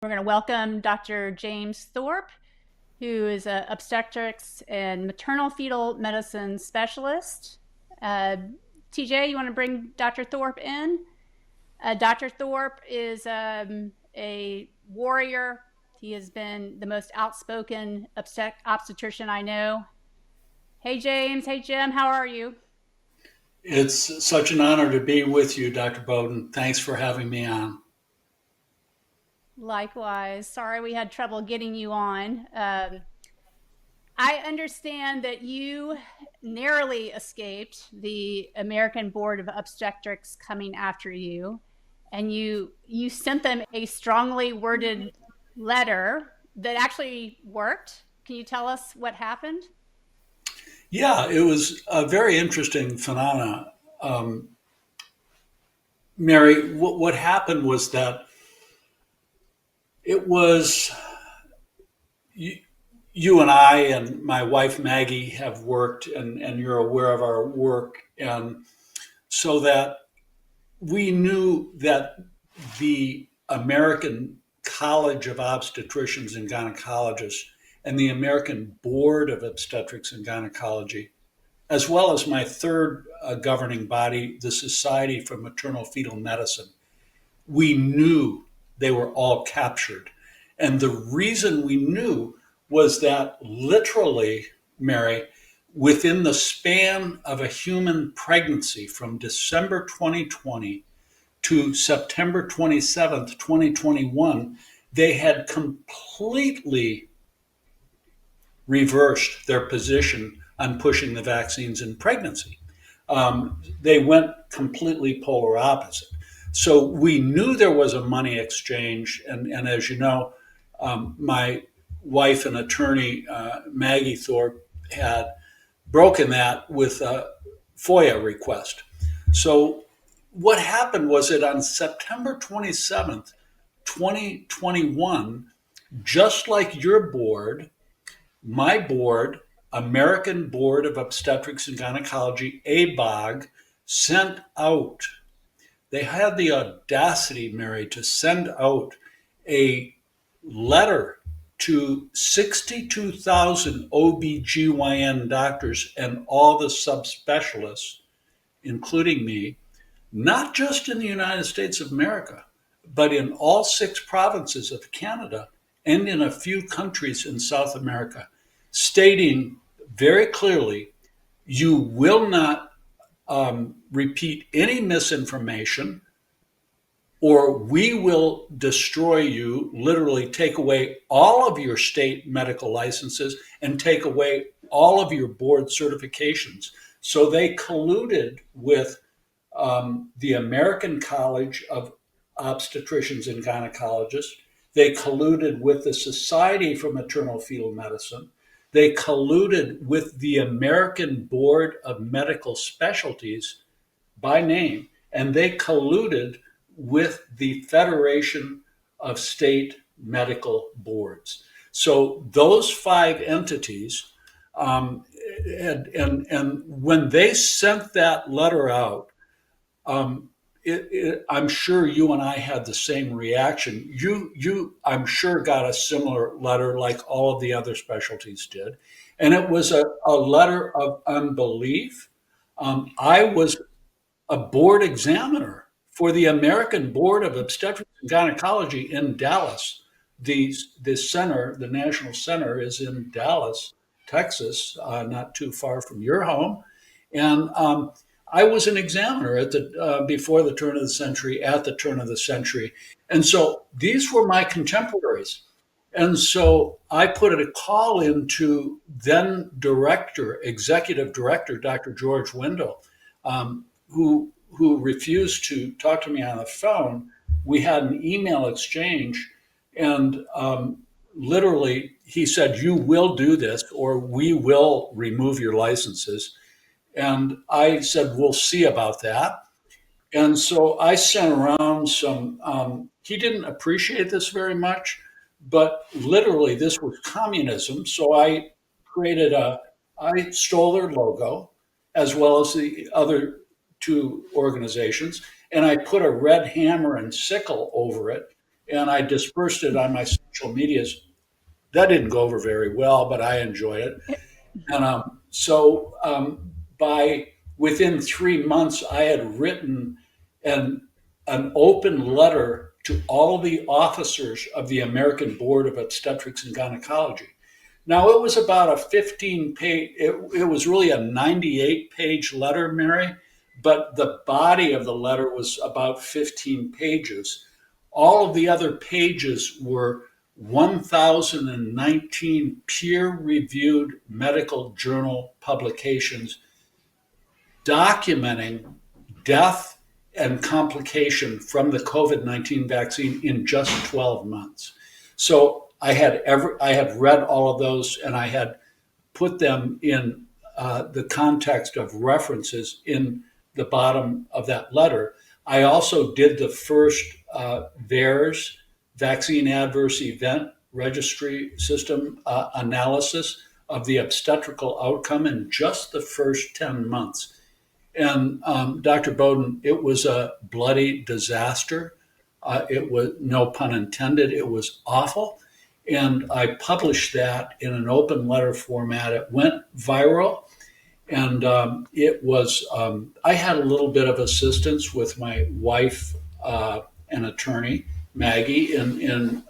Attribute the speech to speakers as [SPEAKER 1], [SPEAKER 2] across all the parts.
[SPEAKER 1] We're going to welcome Dr. James Thorpe, who is an obstetrics and maternal fetal medicine specialist. TJ, you want to bring Dr. Thorpe in? Dr. Thorpe is a warrior. He has been the most outspoken obstetrician I know. Hey, James. Hey, Jim. How are you?
[SPEAKER 2] It's such an honor to be with you, Dr. Bowden. Thanks for having me on.
[SPEAKER 1] Likewise. Sorry we had trouble getting you on. I understand that you narrowly escaped the American Board of Obstetrics coming after you, and you sent them a strongly worded letter that actually worked. Can you tell us what happened?
[SPEAKER 2] Yeah, it was a very interesting phenomena. Um, Mary, what happened was that it was you, you and I and my wife Maggie have worked, and you're aware of our work, and so that we knew that the American College of Obstetricians and Gynecologists and the American Board of Obstetrics and Gynecology, as well as my third governing body, the Society for Maternal Fetal Medicine, we knew they were all captured. And the reason we knew was that literally, Mary, within the span of a human pregnancy from December 2020 to September 27th, 2021, they had completely reversed their position on pushing the vaccines in pregnancy. They went completely polar opposite. So we knew there was a money exchange. And as you know, my wife and attorney, Maggie Thorpe, had broken that with a FOIA request. So what happened was that on September 27th, 2021, just like your board, my board, American Board of Obstetrics and Gynecology, ABOG, sent out, they had the audacity, Mary, to send out a letter to 62,000 OBGYN doctors and all the subspecialists, including me, not just in the United States of America, but in all six provinces of Canada and in a few countries in South America, stating very clearly you will not repeat any misinformation or we will destroy you, literally take away all of your state medical licenses and take away all of your board certifications. So they colluded with the American College of Obstetricians and Gynecologists. They colluded with the Society for Maternal Fetal Medicine. They colluded with the American Board of Medical Specialties by name, and they colluded with the Federation of State Medical Boards. So those five entities, and when they sent that letter out, I'm sure you and I had the same reaction. I'm sure, got a similar letter like all of the other specialties did. And it was a letter of unbelief. I was a board examiner for the American Board of Obstetrics and Gynecology in Dallas. The center, the national center, is in Dallas, Texas, not too far from your home. And I was an examiner at the before the turn of the century, at the turn of the century, and so these were my contemporaries. And so I put a call into then director, executive director, Dr. George Wendell, who refused to talk to me on the phone. We had an email exchange, and literally he said, "You will do this, or we will remove your licenses." And I said, "We'll see about that." And so I sent around some, he didn't appreciate this very much, but literally this was communism. So I stole their logo as well as the other two organizations, and I put a red hammer and sickle over it. and I dispersed it on my social medias. That didn't go over very well, but I enjoyed it. And by within 3 months, I had written an an open letter to all the officers of the American Board of Obstetrics and Gynecology. Now it was about a 15 page. It was really a 98-page letter, Mary, but the body of the letter was about 15 pages. All of the other pages were 1,019 peer-reviewed medical journal publications documenting death and complication from the COVID-19 vaccine in just 12 months. So I had read all of those, and I had put them in the context of references in the bottom of that letter. I also did the first VAERS, Vaccine Adverse Event Registry System analysis of the obstetrical outcome in just the first 10 months. And Dr. Bowden, it was a bloody disaster. It was, no pun intended, it was awful. And I published that in an open letter format. It went viral. And I had a little bit of assistance with my wife, an attorney, Maggie, in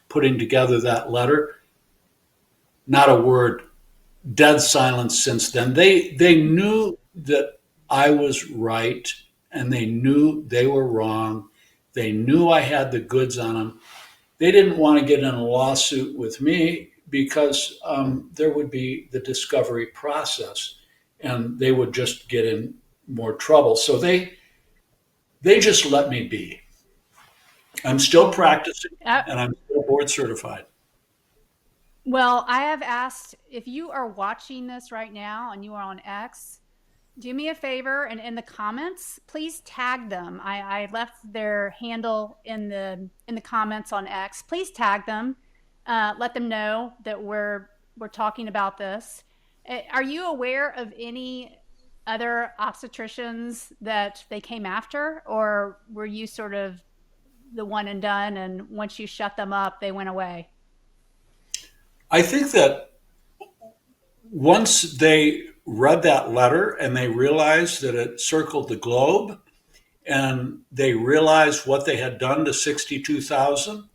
[SPEAKER 2] putting together that letter. Not a word, dead silence since then. They knew that I was right, and they knew they were wrong. They knew I had the goods on them. They didn't want to get in a lawsuit with me because there would be the discovery process, and they would just get in more trouble. So they just let me be. I'm still practicing,
[SPEAKER 1] Uh,
[SPEAKER 2] and I'm still board certified.
[SPEAKER 1] well, I have asked if you are watching this right now and you are on X, do me a favor and in the comments, please tag them. I left their handle in the comments on X. Please tag them. Let them know that we're talking about this. Are you aware of any other obstetricians that they came after, or were you sort of the one and done, and once you shut them up, they went away?
[SPEAKER 2] I think that once they read that letter and they realized that it circled the globe, and they realized what they had done to 62,000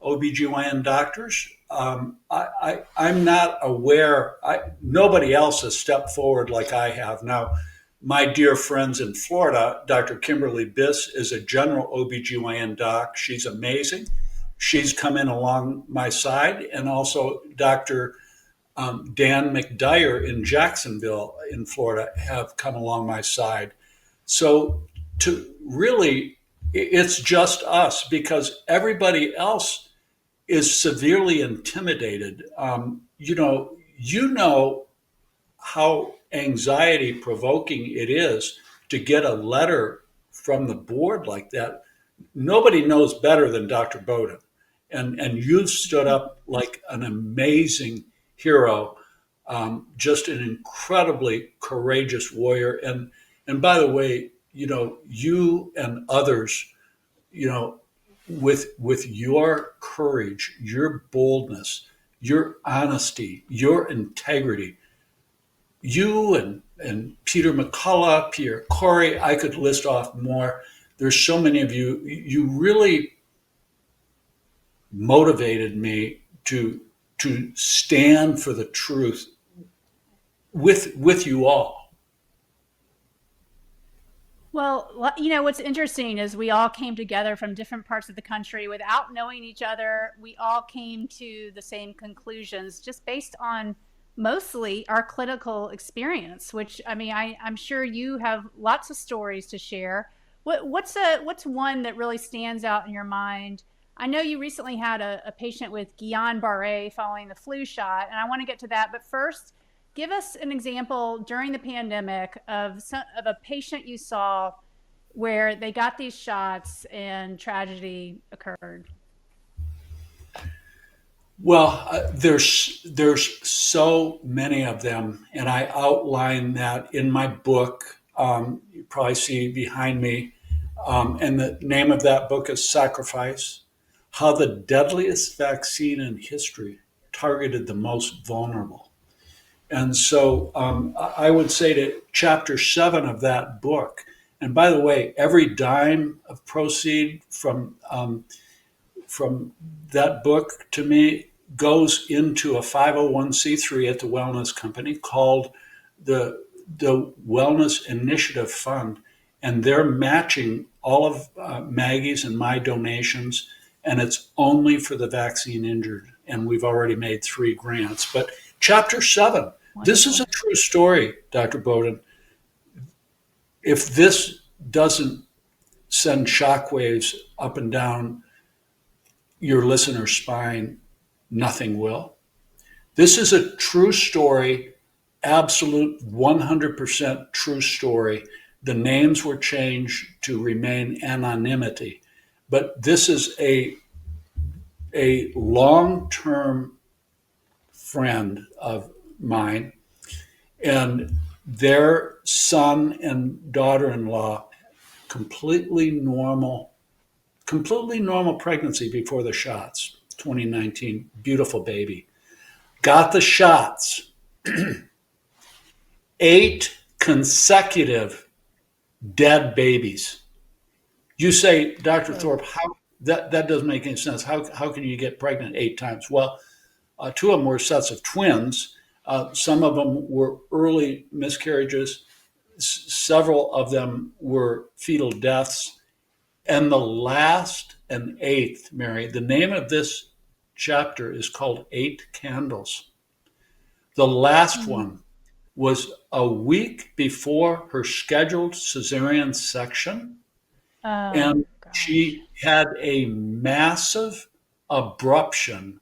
[SPEAKER 2] OBGYN doctors, I'm not aware. Nobody else has stepped forward like I have. Now, my dear friends in Florida, Dr. Kimberly Biss is a general OBGYN doc. She's amazing. She's come in along my side, and also Dr. Dan McDyer in Jacksonville in Florida have come along my side. So to really, it's just us because everybody else is severely intimidated. You know how anxiety provoking it is to get a letter from the board like that. Nobody knows better than Dr. Bowden. And you've stood up like an amazing hero, just an incredibly courageous warrior. And by the way, you and others, you know, with your courage, your boldness, your honesty, your integrity, you and Peter McCullough, Pierre Corey, I could list off more. There's so many of you. You really motivated me to stand for the truth with you all.
[SPEAKER 1] Well, what's interesting is we all came together from different parts of the country without knowing each other. We all came to the same conclusions just based on mostly our clinical experience, which I mean, I'm sure you have lots of stories to share. What's one that really stands out in your mind? I know you recently had a patient with Guillain-Barré following the flu shot, and I want to get to that. But first, give us an example during the pandemic of a patient you saw where they got these shots and tragedy occurred.
[SPEAKER 2] Well, there's so many of them, and I outline that in my book. You probably see behind me, and the name of that book is Sacrifice. how the deadliest vaccine in history targeted the most vulnerable. And so I would say to chapter 7 of that book, and by the way, every dime of proceed from that book to me goes into a 501c3 at the wellness company called the Wellness Initiative Fund, and they're matching all of Maggie's and my donations, and it's only for the vaccine injured. And we've already made 3 grants. But chapter 7, this is
[SPEAKER 1] Wonderful.
[SPEAKER 2] a true story, Dr. Bowden. If this doesn't send shockwaves up and down your listener's spine, nothing will. This is a true story, absolute 100% true story. The names were changed to remain anonymity, but this is a long-term friend of mine, and their son and daughter-in-law, completely normal pregnancy before the shots, 2019, beautiful baby. Got the shots, 8 consecutive dead babies. You say, Dr.
[SPEAKER 1] Oh,
[SPEAKER 2] Thorpe, how that doesn't make any sense. How can you get pregnant 8 times? Well, 2 of them were sets of twins. Some of them were early miscarriages. Several of them were fetal deaths. And the last and 8th, Mary, the name of this chapter is called 8 Candles. The last
[SPEAKER 1] mm.
[SPEAKER 2] one was a week before her scheduled cesarean section,
[SPEAKER 1] Oh
[SPEAKER 2] and
[SPEAKER 1] gosh.
[SPEAKER 2] she had a massive abruption,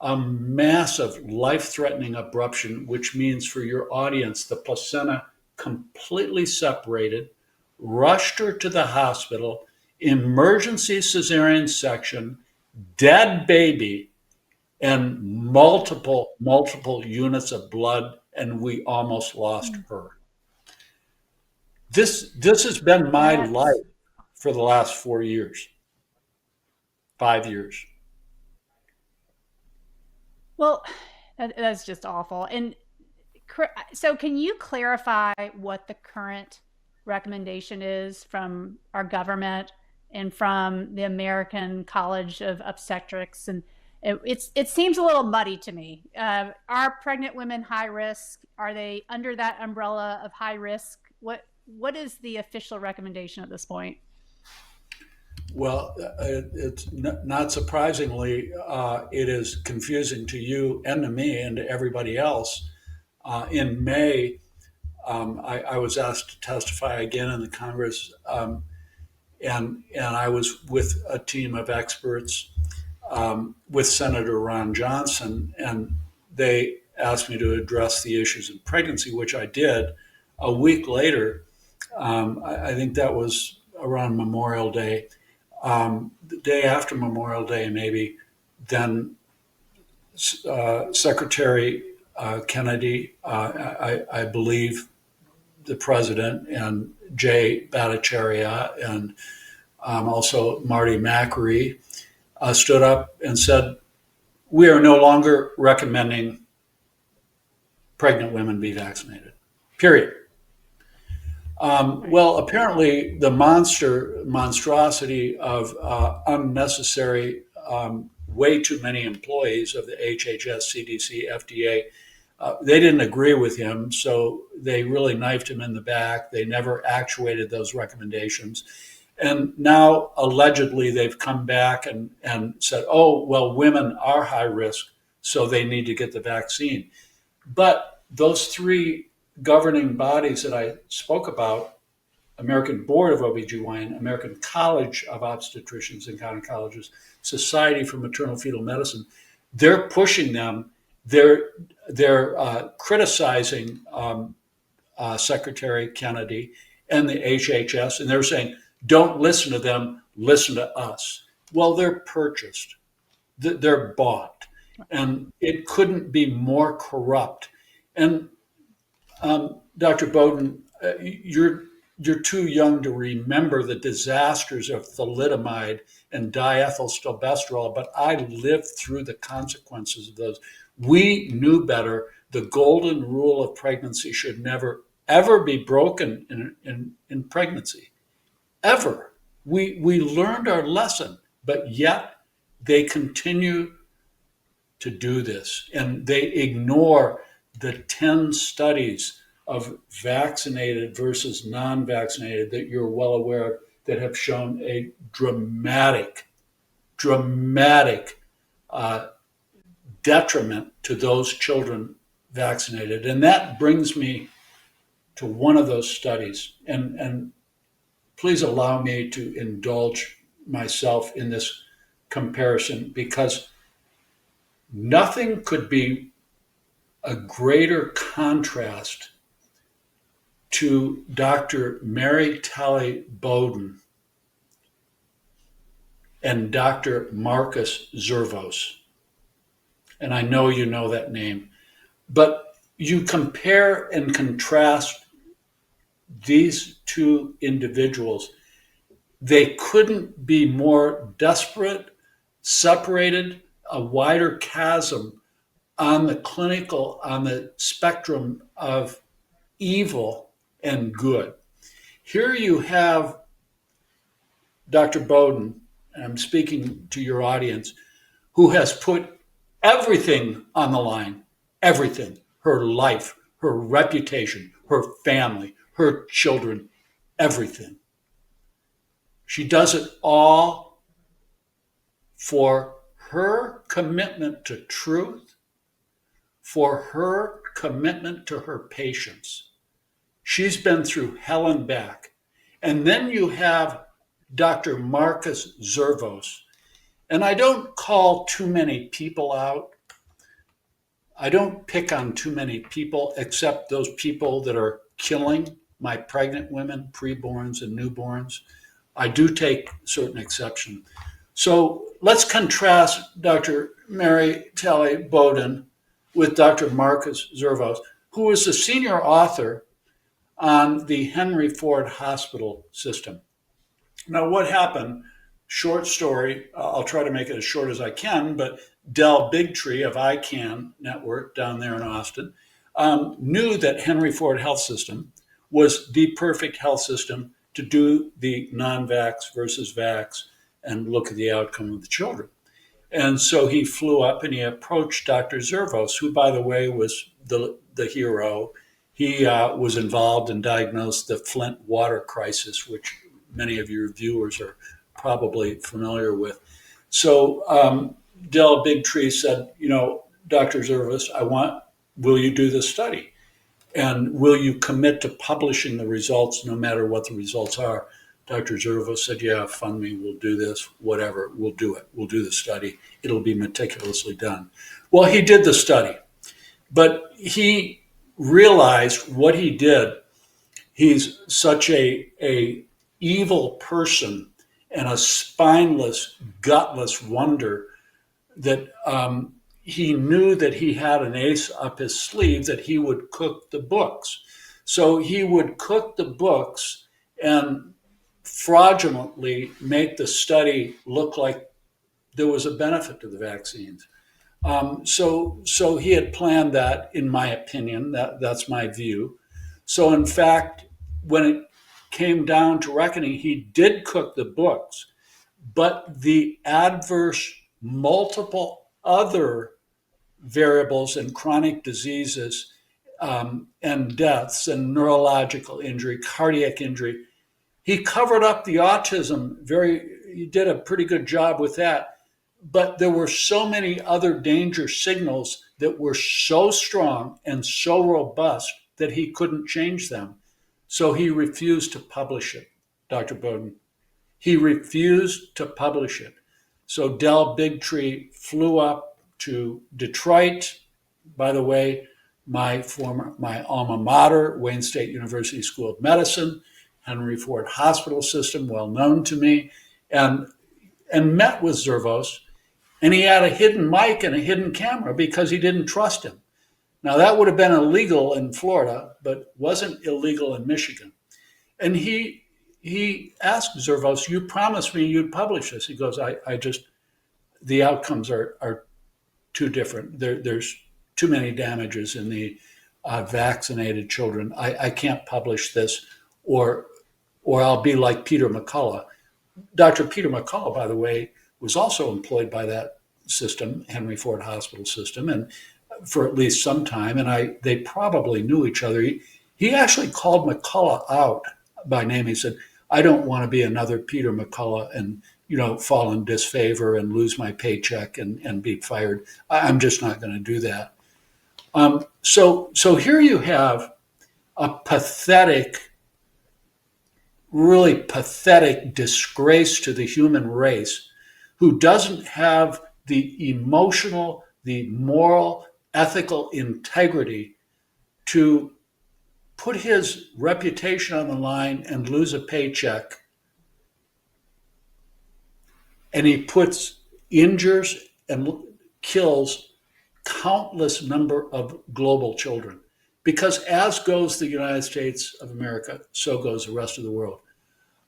[SPEAKER 2] a massive life-threatening abruption, which means for your audience, the placenta completely separated, rushed her to the hospital, emergency cesarean section, dead baby, and multiple units of blood, and we almost lost
[SPEAKER 1] Mm.
[SPEAKER 2] her. This has been my life
[SPEAKER 1] That's
[SPEAKER 2] for the last 4 years, 5 years.
[SPEAKER 1] well, that's just awful. And so, can you clarify what the current recommendation is from our government and from the American College of Obstetrics? And it seems a little muddy to me. Are pregnant women high risk? Are they under that umbrella of high risk? What is the official recommendation at this point?
[SPEAKER 2] Well, it's not surprisingly, it is confusing to you and to me and to everybody else. In May, I was asked to testify again in the Congress, and I was with a team of experts with Senator Ron Johnson, and they asked me to address the issues of pregnancy, which I did. A week later, I think that was around Memorial Day, the day after Memorial Day, maybe, then Secretary Kennedy, I believe the president, and Jay Bhattacharya, and also Marty McCreary, stood up and said, we are no longer recommending pregnant women be vaccinated, period.
[SPEAKER 1] Right.
[SPEAKER 2] Well, apparently the monstrosity of unnecessary, way too many employees of the HHS, CDC, FDA, they didn't agree with him, so they really knifed him in the back. They never actuated those recommendations. And now, allegedly, they've come back and said, oh, well, women are high risk, so they need to get the vaccine. But those 3 governing bodies that I spoke about, American Board of OBGYN, American College of Obstetricians and Gynecologists, Society for Maternal Fetal Medicine, they're pushing them. They're criticizing Secretary Kennedy and the HHS, and they're saying, don't listen to them, listen to us. Well, they're purchased, they're bought, and it couldn't be more corrupt. And Dr. Bowden, you're you're too young to remember the disasters of thalidomide and diethylstilbestrol, but I lived through the consequences of those. We knew better. The golden rule of pregnancy should never, ever be broken in pregnancy, ever. We learned our lesson, but yet they continue to do this, and they ignore the 10 studies of vaccinated versus non-vaccinated that you're well aware of that have shown a dramatic uh, detriment to those children vaccinated. And that brings me to one of those studies. And please allow me to indulge myself in this comparison, because nothing could be a greater contrast to Dr. Mary Talley Bowden and Dr. Marcus Zervos. And I know you know that name, but you compare and contrast these two individuals. They couldn't be more desperate, separated, a wider chasm on the spectrum of evil and good. Here you have Dr. Bowden, and I'm speaking to your audience, who has put everything on the line, everything, her life, her reputation, her family, her children, everything. She does it all for her commitment to truth, for her commitment to her patients. She's been through hell and back. And then you have Dr. Marcus Zervos. And I don't call too many people out. I don't pick on too many people except those people that are killing my pregnant women, preborns, and newborns. I do take certain exception. So let's contrast Dr. Mary Talley Bowden with Dr. Marcus Zervos, who is the senior author on the Henry Ford Hospital system. Now, what happened? Short story. I'll try to make it as short as I can, but Del Bigtree of ICANN Network down there in Austin knew that Henry Ford Health System was the perfect health system to do the non-vax versus vax and look at the outcome of the children. And so he flew up and he approached Dr. Zervos, who, by the way, was the hero. He was involved and diagnosed the Flint water crisis, which many of your viewers are probably familiar with. So Del Bigtree said, Dr. Zervos, will you do this study? And will you commit to publishing the results no matter what the results are? Dr. Zervos said, yeah, fund me, we'll do this, whatever, we'll do it. We'll do the study. It'll be meticulously done. Well, he did the study, but he realized what he did. He's such a evil person and a spineless, gutless wonder that he knew that he had an ace up his sleeve, that he would cook the books. So he would cook the books and fraudulently make the study look like there was a benefit to the vaccines. So he had planned that, in my opinion. That's my view. So in fact, when it came down to reckoning, he did cook the books, but the adverse multiple other variables and chronic diseases and deaths and neurological injury, cardiac injury, he covered up the autism he did a pretty good job with that. But there were so many other danger signals that were so strong and so robust that he couldn't change them. So he refused to publish it, Dr. Bowden. He refused to publish it. So Del Bigtree flew up to Detroit. By the way, my alma mater, Wayne State University School of Medicine, Henry Ford Hospital System, well known to me, and met with Zervos. And he had a hidden mic and a hidden camera because he didn't trust him. Now, that would have been illegal in Florida, but wasn't illegal in Michigan. And he asked Zervos, "You promised me you'd publish this." He goes, "I just the outcomes are too different. There's too many damages in the vaccinated children. I can't publish this, or I'll be like Peter McCullough." Dr. Peter McCullough, by the way, was also employed by that system, Henry Ford Hospital system, and for at least some time, and they probably knew each other. He actually called McCullough out by name. He said, "I don't want to be another Peter McCullough and fall in disfavor and lose my paycheck and be fired. I'm just not going to do that." So here you have a pathetic, really pathetic disgrace to the human race who doesn't have the emotional, the moral, ethical integrity to put his reputation on the line and lose a paycheck. And he injures and kills countless number of global children. Because as goes the United States of America, so goes the rest of the world.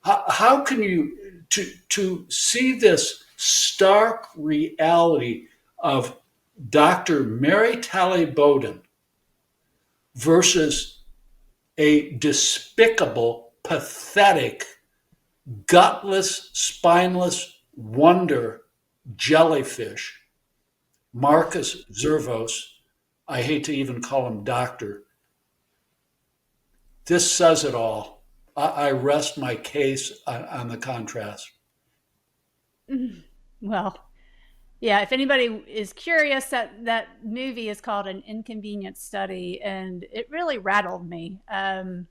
[SPEAKER 2] How can you to see this stark reality of Dr. Mary Talley Bowden versus a despicable, pathetic, gutless, spineless wonder jellyfish, Marcus Zervos? I hate to even call him doctor. This says it all. I rest my case on the contrast.
[SPEAKER 1] Well, yeah, if anybody is curious, that movie is called An Inconvenient Study, and it really rattled me. And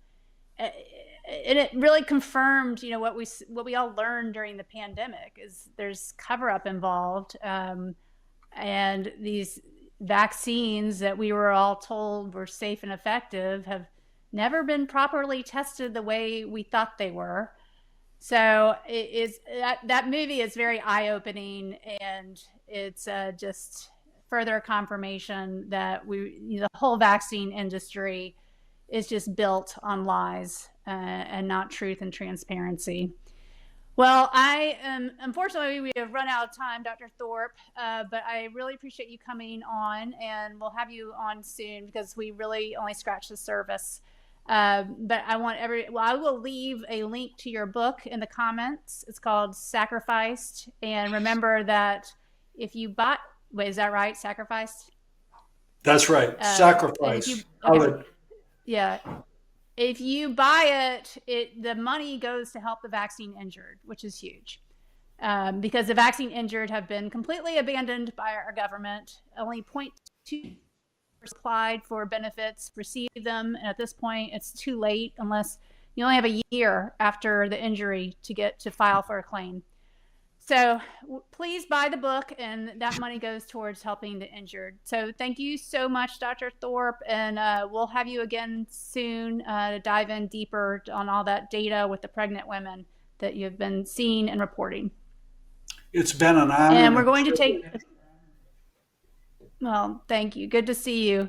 [SPEAKER 1] it really confirmed, what we all learned during the pandemic is there's cover up involved, and these vaccines that we were all told were safe and effective have never been properly tested the way we thought they were. So that movie is very eye-opening, and it's just further confirmation that the whole vaccine industry is just built on lies, and not truth and transparency. Well, unfortunately, we have run out of time, Dr. Thorpe, but I really appreciate you coming on, and we'll have you on soon because we really only scratched the surface. But I will leave a link to your book in the comments. It's called Sacrificed. And remember that if you buy, wait, is that right? Sacrificed?
[SPEAKER 2] That's right. Sacrifice.
[SPEAKER 1] Okay. Yeah. If you buy it, the money goes to help the vaccine injured, which is huge. Because the vaccine injured have been completely abandoned by our government. Only 0.2% applied for benefits, receive them, and at this point it's too late unless you only have a year after the injury to file for a claim. So please buy the book, and that money goes towards helping the injured. So thank you so much, Dr. Thorpe, and we'll have you again soon to dive in deeper on all that data with the pregnant women that you've been seeing and reporting.
[SPEAKER 2] It's been an honor.
[SPEAKER 1] And we're going to take, well, thank you. Good to see you.